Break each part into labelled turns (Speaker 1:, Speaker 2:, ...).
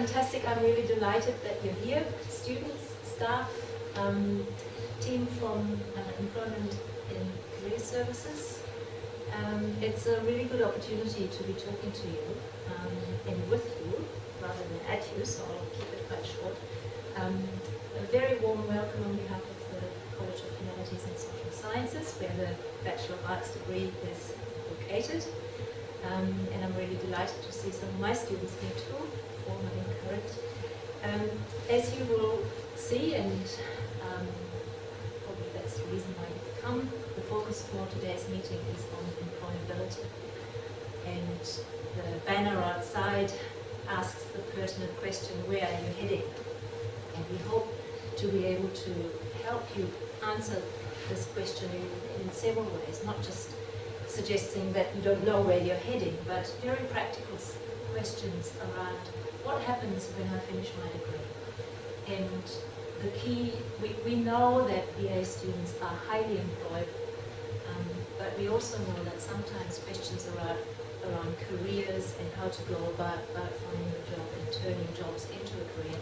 Speaker 1: fantastic. I'm really delighted that you're here. Students, staff, team from Employment in Career Services. It's a really good opportunity to be talking to you and with you rather than at you, so I'll keep it quite short. A very warm welcome on behalf of the College of Humanities and Social Sciences, where the Bachelor of Arts degree is located. And I'm really delighted to see some of my students here too, formally encouraged. As you will see, and probably that's the reason why you've come, the focus for today's meeting is on employability. And the banner outside asks the pertinent question, where are you heading? And we hope to be able to help you answer this question in several ways, not just suggesting that you don't know where you're heading, but very practical questions around what happens when I finish my degree. And the key, we know that BA students are highly employed, but we also know that sometimes questions around careers and how to go about finding a job and turning jobs into a career,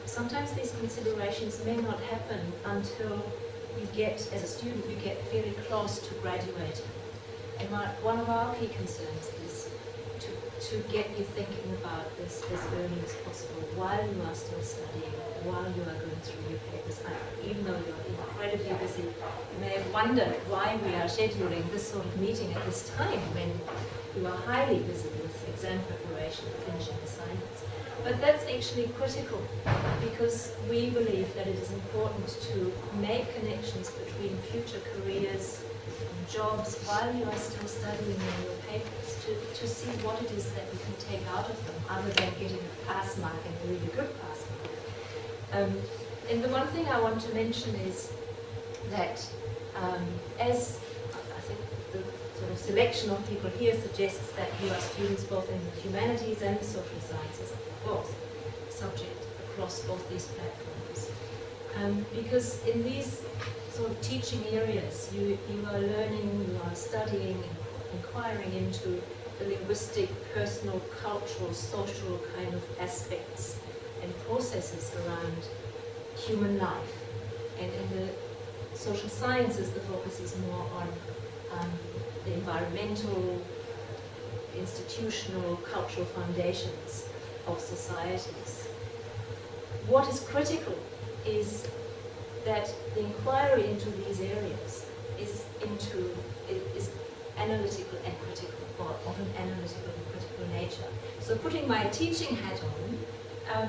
Speaker 1: sometimes these considerations may not happen until you get, as a student, you get fairly close to graduating. And one of our key concerns is to get you thinking about this as early as possible while you are still studying, while you are going through your papers. Even though you're incredibly busy, you may have wondered why we are scheduling this sort of meeting at this time when you are highly busy with exam preparation and finishing assignments. But that's actually critical because we believe that it is important to make connections between future careers, jobs while you are still studying in your papers, to see what it is that you can take out of them other than getting a pass mark and a really good pass mark. And the one thing I want to mention is that as I think the sort of selection of people here suggests that you are students both in the humanities and the social sciences, both subject across both these platforms. Because in these sort of teaching areas, you are learning, you are studying, inquiring into the linguistic, personal, cultural, social kind of aspects and processes around human life. And in the social sciences, the focus is more on the environmental, institutional, cultural foundations of societies. What is critical is that the inquiry into these areas is analytical and critical, or of an analytical and critical nature. So putting my teaching hat on,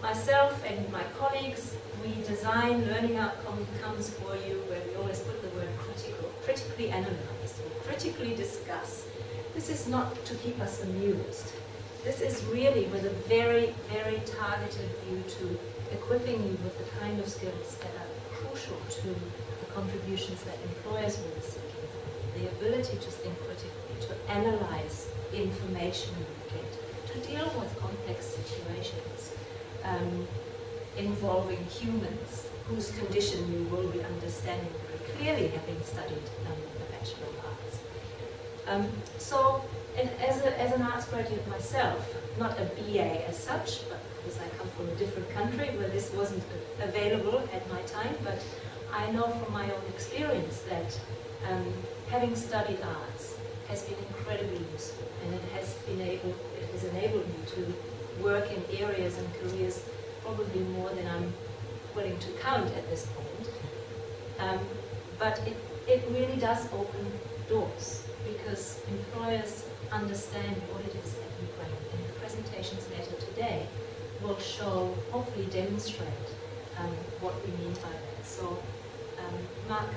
Speaker 1: myself and my colleagues, we design learning outcomes for you where we always put the word critical, critically analyze, or critically discuss. This is not to keep us amused. This is really with a very, very targeted view to equipping you with the kind of skills that are crucial to the contributions that employers will be seeking. The ability to think critically, to analyze information you get, to deal with complex situations involving humans whose condition you will be understanding very clearly having studied the Bachelor of Arts. So, and as an arts graduate myself, not a BA as such, but because I come from a different country where this wasn't available at my time, but I know from my own experience that having studied arts has been incredibly useful, and it has enabled me to work in areas and careers probably more than I'm willing to count at this point. But it really does open doors because employers understand what it is that you bring, and the presentations later today will show, hopefully demonstrate what we mean by that. So Mark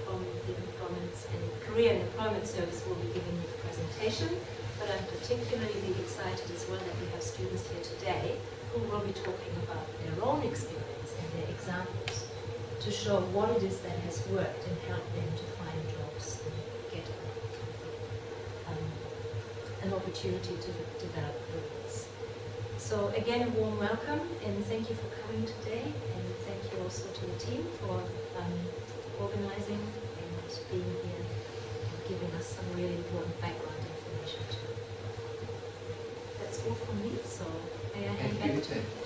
Speaker 1: from the Career and Employment Service will be giving you the presentation, but I'm particularly excited as well that we have students here today who will be talking about their own experience and their examples to show what it is that has worked and help them to find jobs and get an opportunity to develop careers. So again, a warm welcome and thank you for coming today, and thank you also to the team for organizing and being here and giving us some really important background information too. That's all from me. So may I hand
Speaker 2: Thank
Speaker 1: back
Speaker 2: you,
Speaker 1: to
Speaker 2: Ute.